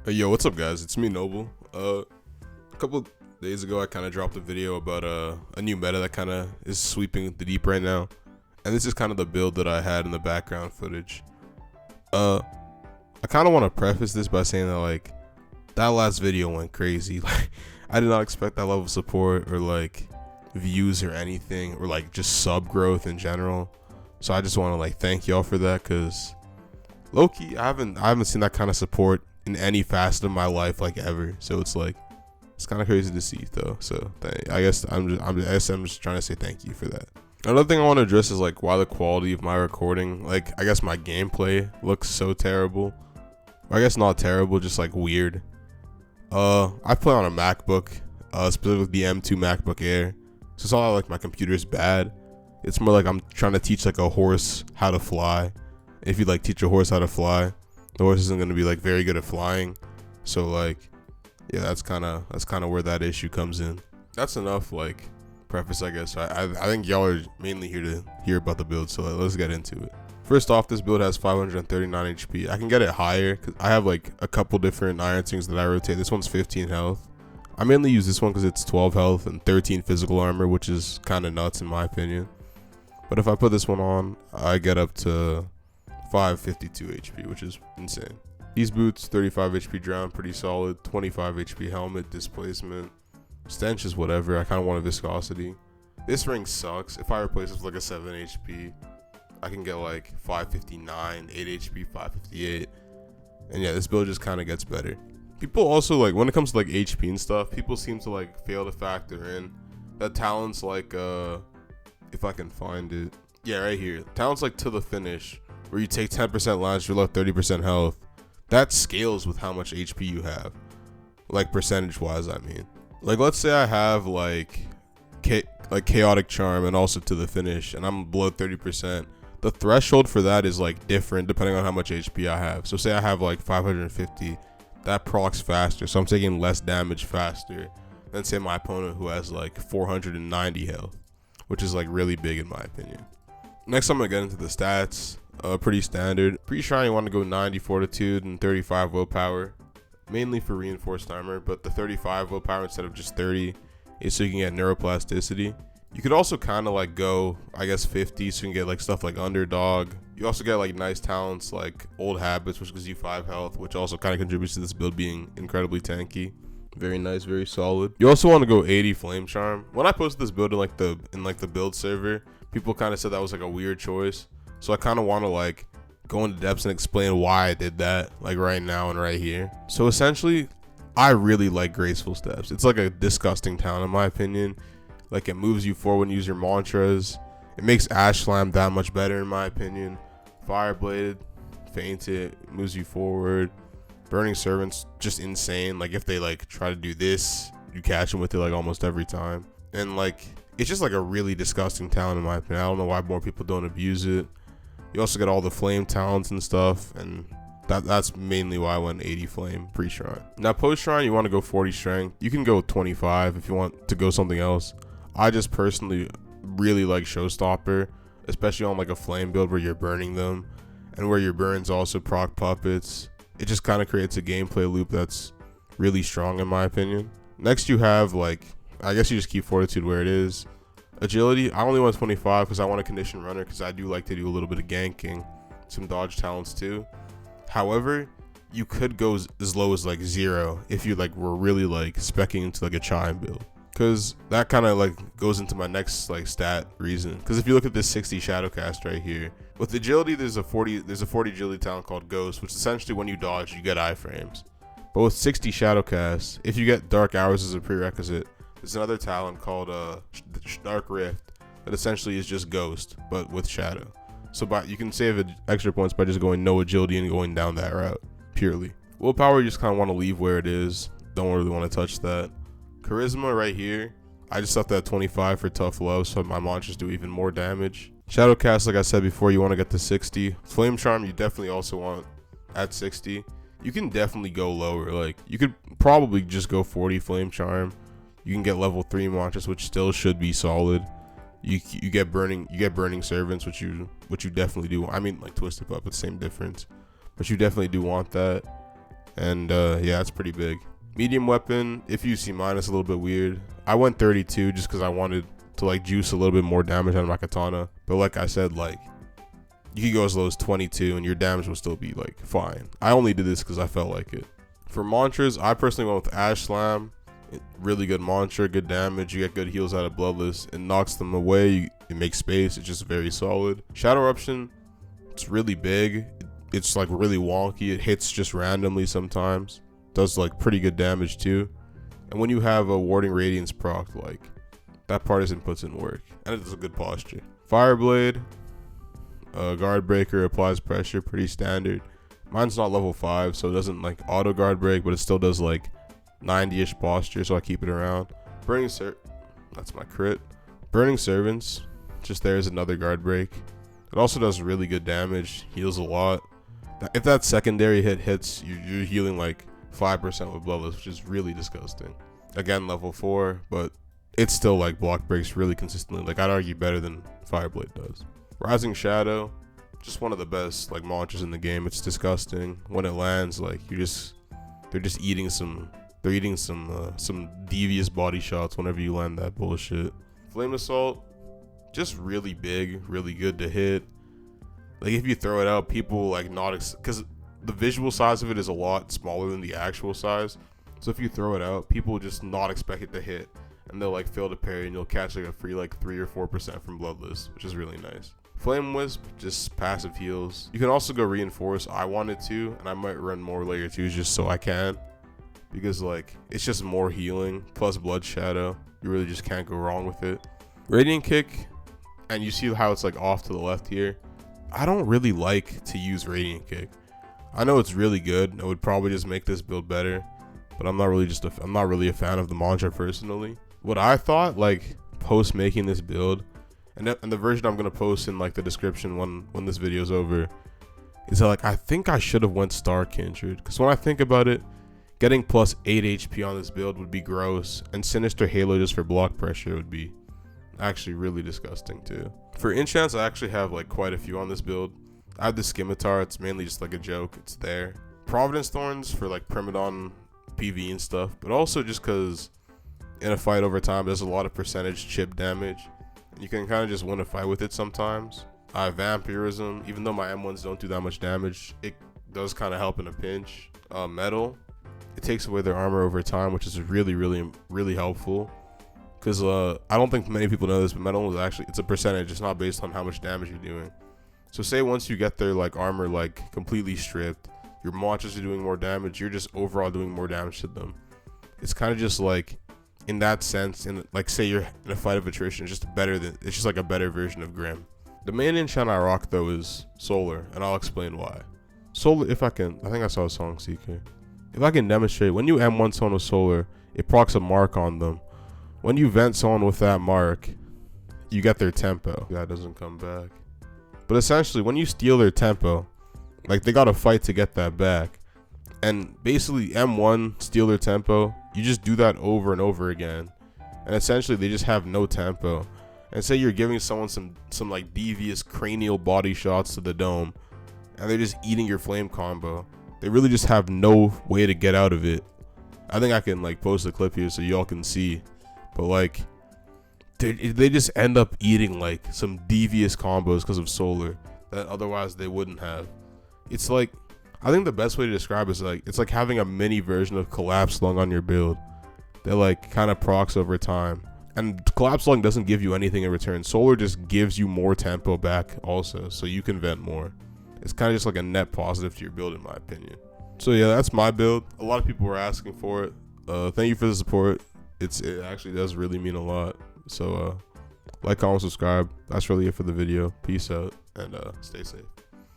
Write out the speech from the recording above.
Hey, yo, what's up, guys? It's me, Noble. A couple days ago, I kind of dropped a video about a new meta that kind of is sweeping the deep right now, and this is kind of the build that I had in the background footage. I kind of want to preface this by saying that like that last video went crazy. Like, I did not expect that level of support or like views or anything, or like just sub growth in general. So I just want to like thank y'all for that, cause low-key, I haven't seen that kind of support in any facet of my life like ever. So it's like it's kind of crazy to see though. So I guess I'm just trying to say thank you for that. Another thing I want to address is like why the quality of my recording, like I guess my gameplay looks so terrible. Or I guess not terrible, just like weird. I play on a MacBook, specifically the M2 MacBook Air. So it's not like my computer's bad. It's more like I'm trying to teach like a horse how to fly. If you like teach a horse how to fly, the horse isn't going to be like very good at flying. So like, yeah, that's kind of where that issue comes in. That's enough like preface, I guess. I think y'all are mainly here to hear about the build, so let's get into it. First off, this build has 539 HP. I can get it higher because I have like a couple different iron things that I rotate. This one's 15 health. I mainly use this one because it's 12 health and 13 physical armor, which is kind of nuts in my opinion. But if I put this one on, I get up to 552 HP, which is insane. These boots, 35 HP drown, pretty solid. 25 HP helmet, displacement. Stench is whatever. I kind of want a viscosity. This ring sucks. If I replace it with like a 7 HP, I can get like 559, 8 HP, 558. And yeah, this build just kind of gets better. People also like, when it comes to like HP and stuff, people seem to like fail to factor in that talents like, if I can find it. Yeah, right here. Talents like to the finish, where you take 10% lance, you're left 30% health. That scales with how much HP you have. Like percentage wise, I mean. Like let's say I have like chaotic charm and also to the finish, and I'm below 30%. The threshold for that is like different depending on how much HP I have. So say I have like 550, that procs faster, so I'm taking less damage faster than say my opponent who has like 490 health, which is like really big in my opinion. Next, I'm gonna get into the stats. Pretty standard. Pre-shrine, you want to go 90 fortitude and 35 willpower, mainly for reinforced armor, but the 35 willpower instead of just 30 is so you can get neuroplasticity. You could also kind of like go, I guess, 50, so you can get like stuff like underdog. You also get like nice talents like old habits, which gives you 5 health, which also kind of contributes to this build being incredibly tanky. Very nice, very solid. You also want to go 80 flame charm. When I posted this build in like the build server, people kind of said that was like a weird choice. So I kind of want to like go into depths and explain why I did that, like right now and right here. So essentially, I really like graceful steps. It's like a disgusting talent in my opinion. Like it moves you forward when you use your mantras. It makes Ash Slam that much better in my opinion. Fire Blade, feint it, moves you forward. Burning Servant's just insane. Like if they like try to do this, you catch them with it like almost every time. And like it's just like a really disgusting talent in my opinion. I don't know why more people don't abuse it. You also get all the flame talents and stuff, and that's mainly why I went 80 flame pre-shrine. Now post-shrine, you want to go 40 strength. You can go 25 if you want to go something else. I just personally really like Showstopper, especially on like a flame build where you're burning them, and where your burns also proc puppets. It just kind of creates a gameplay loop that's really strong in my opinion. Next you have like, I guess you just keep fortitude where it is. Agility, I only want 25 because I want a condition runner, because I do like to do a little bit of ganking, some dodge talents too. However, you could go as low as like 0 if you like were really like specking into like a chime build, because that kind of like goes into my next like stat reason. Because if you look at this 60 shadowcast right here, with agility there's a 40 agility talent called Ghost, which essentially when you dodge you get iframes. But with 60 shadowcast, if you get dark hours as a prerequisite, there's another talent called Dark Rift that essentially is just Ghost, but with Shadow. So you can save extra points by just going no agility and going down that route, purely. Willpower, you just kind of want to leave where it is. Don't really want to touch that. Charisma right here, I just left that 25 for tough love, so my monsters do even more damage. Shadowcast, like I said before, you want to get to 60. Flame Charm, you definitely also want at 60. You can definitely go lower. Like you could probably just go 40 Flame Charm. You can get level 3 monsters, which still should be solid. You get burning servants, which you definitely do. I mean, like Twisted Puppet, same difference, but you definitely do want that. And yeah, it's pretty big. Medium weapon, if you see mine, it's a little bit weird. I went 32 just because I wanted to like juice a little bit more damage on my katana. But like I said, like you could go as low as 22 and your damage will still be like fine. I only did this because I felt like it. For mantras, I personally went with Ash Slam. Really good mantra, good damage. You get good heals out of Bloodless. It knocks them away. It makes space. It's just very solid. Shadow Eruption, it's really big. It's like really wonky. It hits just randomly sometimes. Does like pretty good damage too. And when you have a Warding Radiance proc, like that partisan puts in work. And it does a good posture. Fireblade, guard breaker, applies pressure, pretty standard. Mine's not level 5, so it doesn't like auto guard break, but it still does like 90-ish posture, so I keep it around. That's my crit. Burning Servants, just there's another guard break. It also does really good damage, heals a lot. If that secondary hit hits, you're healing like 5% with Bloodless, which is really disgusting. Again, level 4, but it's still like block breaks really consistently. Like I'd argue better than Fireblade does. Rising Shadow, just one of the best like launchers in the game. It's disgusting when it lands. Like they're just eating some devious body shots whenever you land that bullshit. Flame Assault, just really big, really good to hit. Like if you throw it out, people like not because the visual size of it is a lot smaller than the actual size. So if you throw it out, people just not expect it to hit, and they'll like fail to parry, and you'll catch like a free like 3 or 4% from Bloodless, which is really nice. Flame Wisp, just passive heals. You can also go Reinforce. I wanted to, and I might run more layer 2s just so I can, because like it's just more healing plus Blood Shadow. You really just can't go wrong with it. Radiant Kick, and you see how it's like off to the left here. I don't really like to use Radiant Kick. I know it's really good. It would probably just make this build better, but I'm not really a fan of the mantra personally. What I thought, like post making this build, and the version I'm gonna post in like the description when this video's over, is that like I think I should have went Star Kindred, because when I think about it, getting plus 8 HP on this build would be gross, and Sinister Halo just for block pressure would be actually really disgusting too. For enchants, I actually have like quite a few on this build. I have the Scimitar. It's mainly just like a joke. It's there. Providence Thorns for like Primadon PV and stuff, but also just because in a fight over time there's a lot of percentage chip damage, and you can kind of just win a fight with it sometimes. I have Vampirism. Even though my M1s don't do that much damage, it does kind of help in a pinch. Metal, it takes away their armor over time, which is really helpful, because I don't think many people know this, but metal is actually, it's a percentage. It's not based on how much damage you're doing. So say once you get their like armor like completely stripped, your monsters are doing more damage, you're just overall doing more damage to them. It's kind of just like, in that sense, in like say you're in a fight of attrition, it's just like a better version of Grim. The main enchant I rock though is Solar, and I'll explain why. Solar, I think I saw a Song Seeker. If I can demonstrate, when you M1 someone with Solar, it procs a mark on them. When you vent someone with that mark, you get their tempo. That doesn't come back. But essentially, when you steal their tempo, like they gotta fight to get that back. And basically, M1, steal their tempo, you just do that over and over again. And essentially, they just have no tempo. And say you're giving someone some like devious cranial body shots to the dome, and they're just eating your flame combo. They really just have no way to get out of it. I think I can like post a clip here so y'all can see. But like, they just end up eating like some devious combos because of Solar that otherwise they wouldn't have. It's like, I think the best way to describe it is like, it's like having a mini version of Collapse Lung on your build that like kind of procs over time. And Collapse Lung doesn't give you anything in return. Solar just gives you more tempo back also, so you can vent more. It's kind of just like a net positive to your build, in my opinion. So yeah, that's my build. A lot of people were asking for it. Thank you for the support. It actually does really mean a lot. So like, comment, subscribe. That's really it for the video. Peace out, and stay safe.